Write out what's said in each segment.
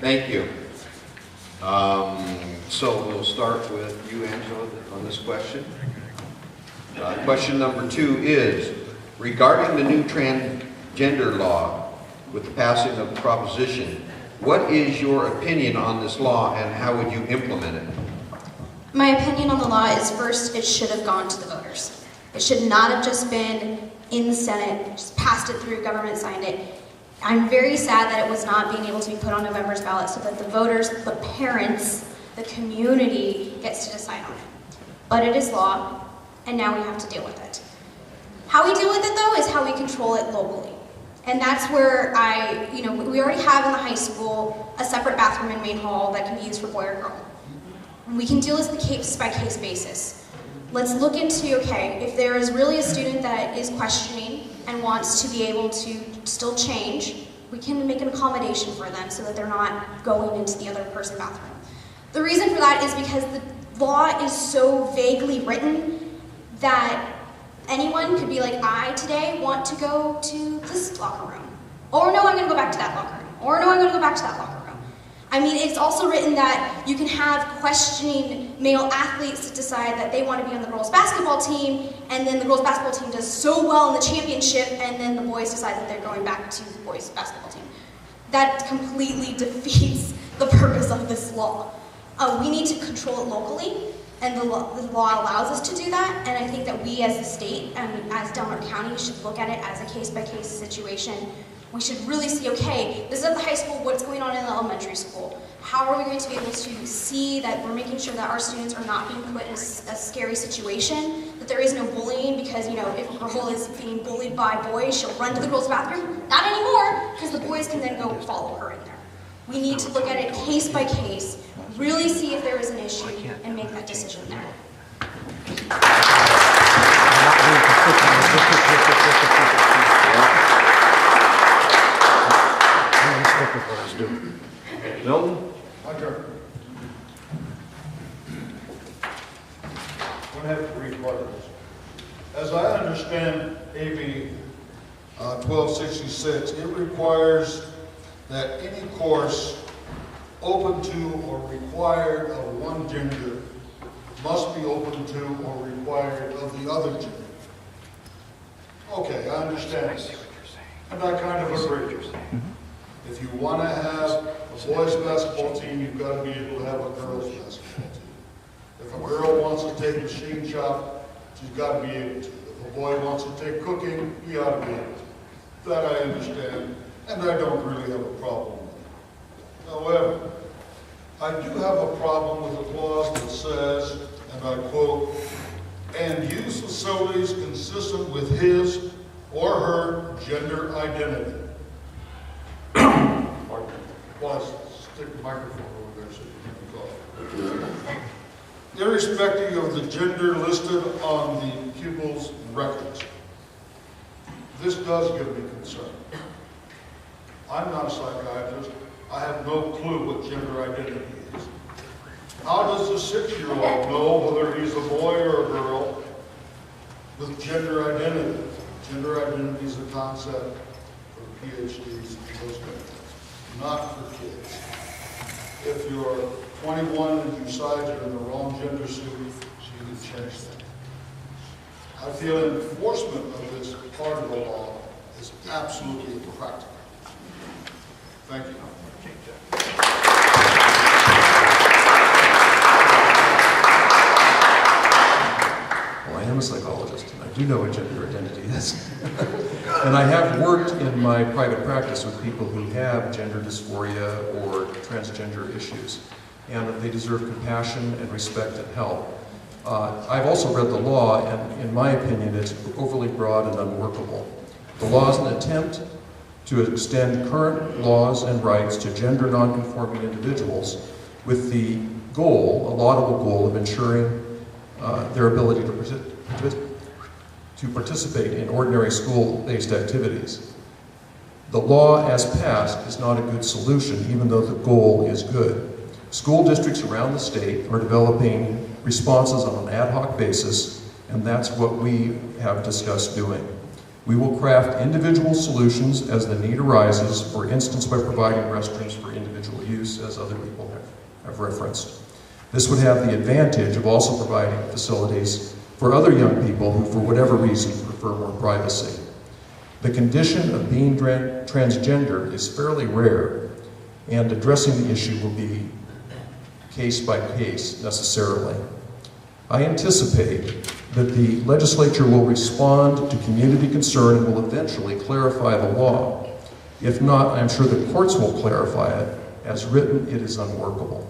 Thank you. So we'll start with you, Angela, on this question. Question number 2 is, regarding the new transgender law with the passing of the proposition, what is your opinion on this law and how would you implement it? My opinion on the law is, first, it should have gone to the voters. It should not have just been in the Senate, just passed it through, government signed it. I'm very sad that it was not being able to be put on November's ballot so that the voters, the parents, the community gets to decide on it. But it is law, and now we have to deal with it. How we deal with it, though, is how we control it locally. And that's where we already have in the high school a separate bathroom and main hall that can be used for boy or girl. We can deal with the case-by-case basis. Let's look into, okay, if there is really a student that is questioning and wants to be able to still change, we can make an accommodation for them so that they're not going into the other person's bathroom. The reason for that is because the law is so vaguely written that anyone could be like, I today want to go to this locker room. Or no, I'm gonna go back to that locker room. Or no, I'm gonna go back to that locker room. I mean, it's also written that you can have questioning male athletes decide that they want to be on the girls' basketball team, and then the girls' basketball team does so well in the championship, and then the boys decide that they're going back to the boys' basketball team. That completely defeats the purpose of this law. We need to control it locally, and the law allows us to do that, and I think that we as the state and as Delaware County should look at it as a case-by-case situation. We should really see, okay, this is at the high school, what's going on in the elementary school? How are we going to be able to see that we're making sure that our students are not being put in a scary situation, that there is no bullying, because, you know, if a girl is being bullied by boys, she'll run to the girls' bathroom? Not anymore, because the boys can then go follow her in there. We need to look at it case by case, really see if there is an issue, and make that decision there. Milton? My turn. I'm going to have to read part of this. As I understand AB 1266, it requires that any course open to or required of one gender must be open to or required of the other gender. Okay, I understand this. And I kind of agree. If you want to have a boys' basketball team, you've got to be able to have a girls' basketball team. If a girl wants to take machine shop, she's got to be able to. If a boy wants to take cooking, he ought to be able to. That I understand, and I don't really have a problem with it. However, I do have a problem with a clause that says, and I quote, "and use facilities consistent with his or her gender identity." Plus, stick the microphone over there so you can talk. Irrespective of the gender listed on the pupil's records. This does give me concern. I'm not a psychiatrist. I have no clue what gender identity is. How does a 6-year-old know whether he's a boy or a girl with gender identity? Gender identity is a concept for PhDs and those kind of things. Not for kids. If you're 21 and you decide you're in the wrong gender suit, you can change that. I feel enforcement of this part of the law is absolutely impractical. Thank you. Well, I am a psychologist, and I do know what gender identity is. And I have worked in my private practice with people who have gender dysphoria or transgender issues, and they deserve compassion and respect and help. I've also read the law, and in my opinion, it's overly broad and unworkable. The law is an attempt to extend current laws and rights to gender nonconforming individuals with the goal, a laudable goal, of ensuring their ability to participate in ordinary school-based activities. The law as passed is not a good solution, even though the goal is good. School districts around the state are developing responses on an ad hoc basis, and that's what we have discussed doing. We will craft individual solutions as the need arises, for instance by providing restrooms for individual use, as other people have referenced. This would have the advantage of also providing facilities for other young people who, for whatever reason, prefer more privacy. The condition of being transgender is fairly rare, and addressing the issue will be case by case necessarily. I anticipate that the legislature will respond to community concern and will eventually clarify the law. If not, I'm sure the courts will clarify it. As written, it is unworkable.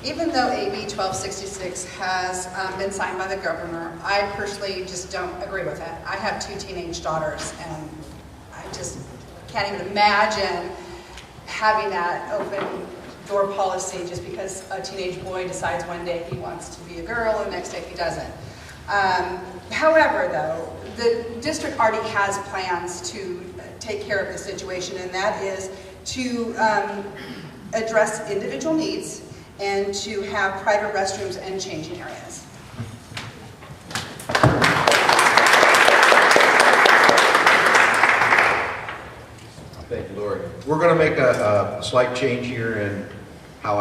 Even though AB 1266 has been signed by the governor, I personally just don't agree with it. I have 2 teenage daughters, and I just can't even imagine having that open door policy just because a teenage boy decides one day he wants to be a girl and the next day he doesn't. However, though, the district already has plans to take care of the situation, and that is to address individual needs and to have private restrooms and changing areas. Thank you, Lori. We're going to make a slight change here in how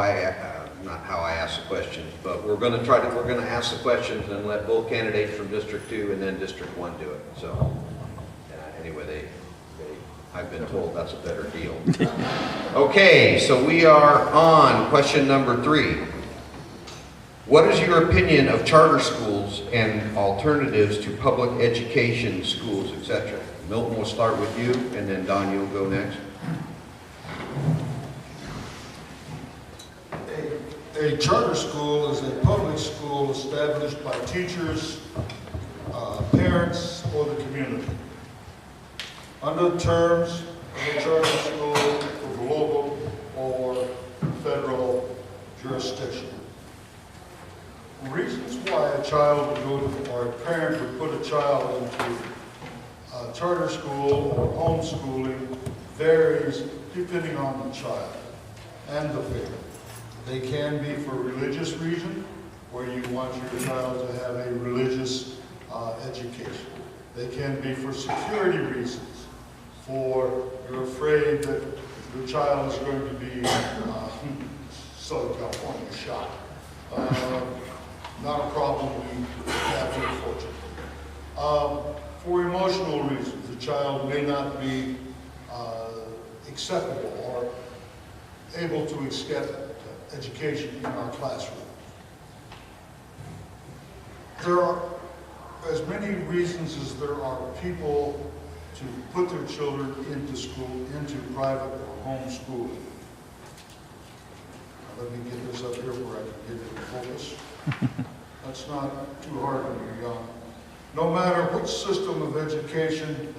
not how I ask the questions, but we're going to ask the questions and let both candidates from District 2 and then District 1 do it. So, anyway, I've been told that's a better deal. Okay, so we are on question number 3. What is your opinion of charter schools and alternatives to public education schools, etc.? Milton, we'll start with you, and then Don, you'll go next. A charter school is a public school established by teachers, parents, or the community. Under the terms of a charter school of local or federal jurisdiction. Reasons why a child would go to, or a parent would put a child into a charter school or homeschooling varies depending on the child and the parent. They can be for religious reason, where you want your child to have a religious education. They can be for security reasons, for you're afraid that your child is going to be Southern California shot. Not a problem we have, unfortunately. For emotional reasons, the child may not be acceptable or able to accept education in our classroom. There are as many reasons as there are people to put their children into school, into private or home schooling. Let me get this up here where I can get it in focus. That's not too hard when you're young. No matter which system of education,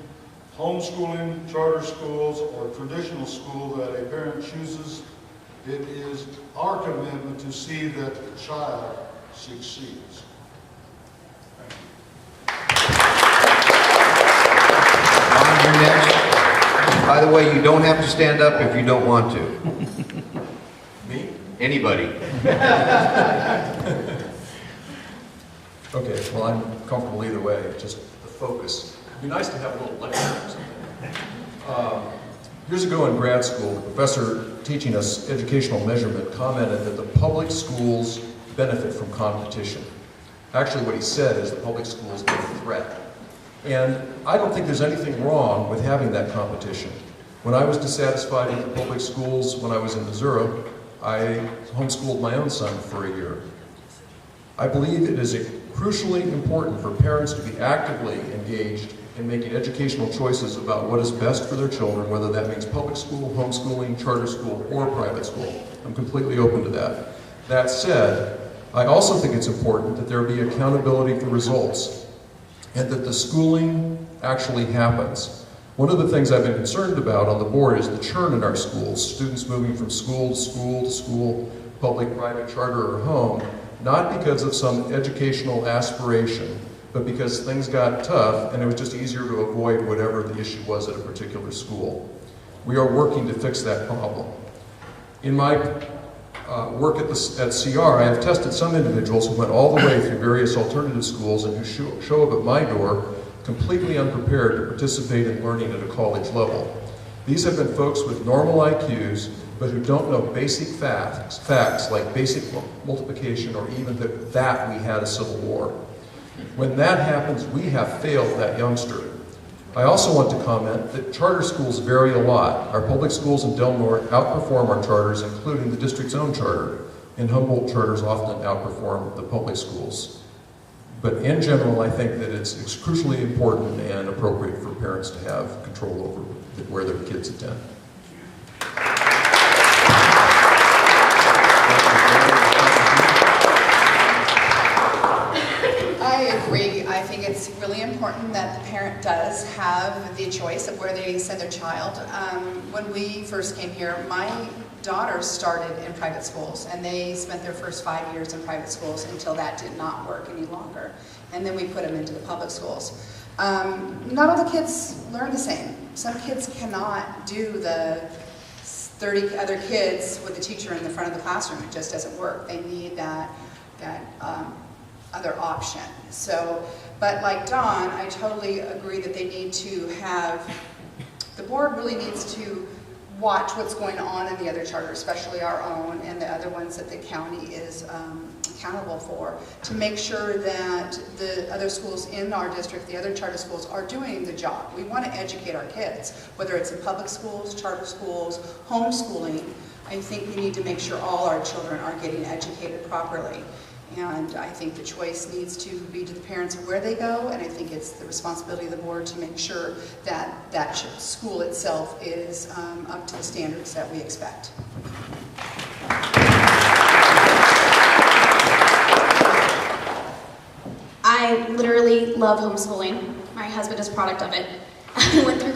homeschooling, charter schools, or traditional school that a parent chooses, it is our commitment to see that the child succeeds. You're next. By the way, you don't have to stand up if you don't want to. Me? Anybody. Okay, well, I'm comfortable either way, just the focus. It'd be nice to have a little lecture or something. Years ago in grad school, the professor teaching us educational measurement commented that the public schools benefit from competition. Actually, what he said is the public schools are a threat. And I don't think there's anything wrong with having that competition. When I was dissatisfied with the public schools when I was in Missouri, I homeschooled my own son for a year. I believe it is crucially important for parents to be actively engaged in making educational choices about what is best for their children, whether that means public school, homeschooling, charter school, or private school. I'm completely open to that. That said, I also think it's important that there be accountability for results and that the schooling actually happens. One of the things I've been concerned about on the board is the churn in our schools, students moving from school to school to school, public, private, charter, or home, not because of some educational aspiration, but because things got tough and it was just easier to avoid whatever the issue was at a particular school. We are working to fix that problem. In my work at CR, I have tested some individuals who went all the way through various alternative schools and who show up at my door completely unprepared to participate in learning at a college level. These have been folks with normal IQs, but who don't know basic facts like basic multiplication or even that we had a civil war. When that happens, we have failed that youngster. I also want to comment that charter schools vary a lot. Our public schools in Del Norte outperform our charters, including the district's own charter, and Humboldt charters often outperform the public schools. But in general, I think that it's crucially important and appropriate for parents to have control over where their kids attend. I agree. I think it's really important that the parent does have the choice of where they send their child. When we first came here, my daughters started in private schools, and they spent their first 5 years in private schools until that did not work any longer. And then we put them into the public schools. Not all the kids learn the same. Some kids cannot do the 30 other kids with the teacher in the front of the classroom. It just doesn't work. They need that other option. So, but like Dawn, I totally agree that they need to have, the board really needs to watch what's going on in the other charters, especially our own and the other ones that the county is accountable for, to make sure that the other schools in our district, the other charter schools, are doing the job. We want to educate our kids, whether it's in public schools, charter schools, homeschooling. I think we need to make sure all our children are getting educated properly. And I think the choice needs to be to the parents of where they go, and I think it's the responsibility of the board to make sure that that school itself is up to the standards that we expect. I literally love homeschooling. My husband is a product of it. I went through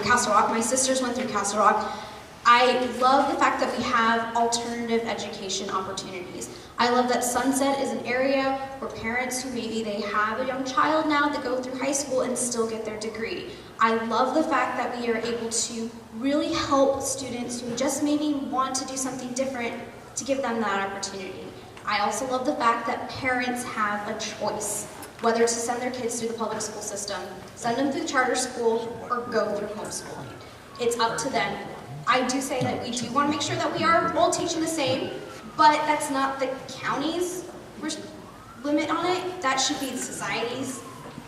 Castle Rock. My sisters went through Castle Rock. I love the fact that we have alternative education opportunities. I love that Sunset is an area where parents who maybe they have a young child now that go through high school and still get their degree. I love the fact that we are able to really help students who just maybe want to do something different to give them that opportunity. I also love the fact that parents have a choice, whether to send their kids through the public school system, send them through charter school, or go through homeschooling. It's up to them. I do say that we do want to make sure that we are all teaching the same, but that's not the county's limit on it. That should be the society's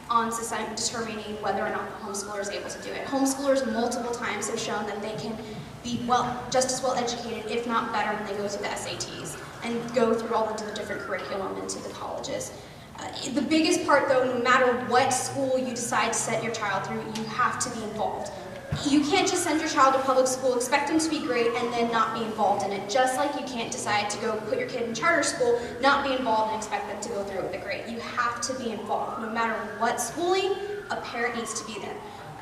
on society determining whether or not the homeschooler is able to do it. Homeschoolers multiple times have shown that they can be just as well educated, if not better, when they go through the SATs and go through all the different curriculum into the colleges. The biggest part though, no matter what school you decide to set your child through, you have to be involved. You can't just send your child to public school, expect them to be great, and then not be involved in it. Just like you can't decide to go put your kid in charter school, not be involved, and expect them to go through it with a grade. You have to be involved. No matter what schooling, a parent needs to be there.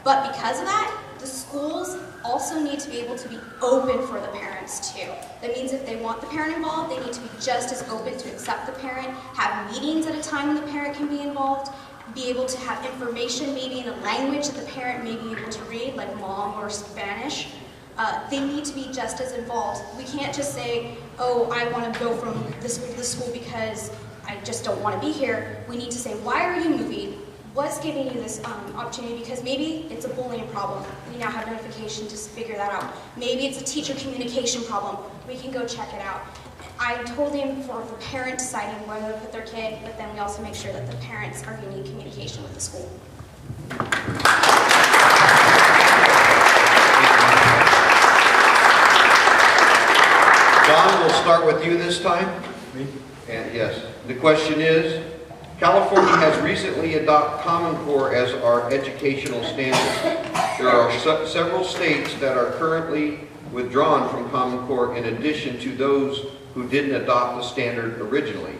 But because of that, the schools also need to be able to be open for the parents too. That means if they want the parent involved, they need to be just as open to accept the parent, have meetings at a time when the parent can be involved, be able to have information maybe in a language that the parent may be able to read, like Hmong or Spanish. They need to be just as involved. We can't just say, oh, I want to go from this school to this school because I just don't want to be here. We need to say, why are you moving? What's giving you this opportunity? Because maybe it's a bullying problem. We now have notification to figure that out. Maybe it's a teacher communication problem. We can go check it out. I totally am for the parent deciding where to put their kid, but then we also make sure that the parents are getting communication with the school. Don, we'll start with you this time. Me? And yes, the question is, California has recently adopted Common Core as our educational standard. There are several states that are currently withdrawn from Common Core in addition to those who didn't adopt the standard originally.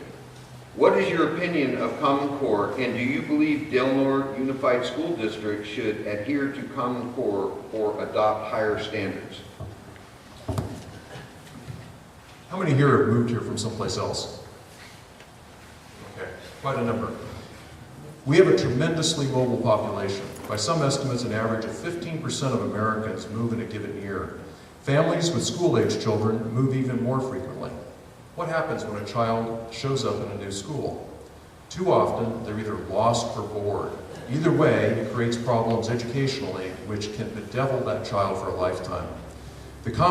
What is your opinion of Common Core, and do you believe Del Norte Unified School District should adhere to Common Core or adopt higher standards? How many here have moved here from someplace else? Okay, quite a number. We have a tremendously mobile population. By some estimates, an average of 15% of Americans move in a given year. Families with school-age children move even more frequently. What happens when a child shows up in a new school? Too often, they're either lost or bored. Either way, it creates problems educationally which can bedevil that child for a lifetime. The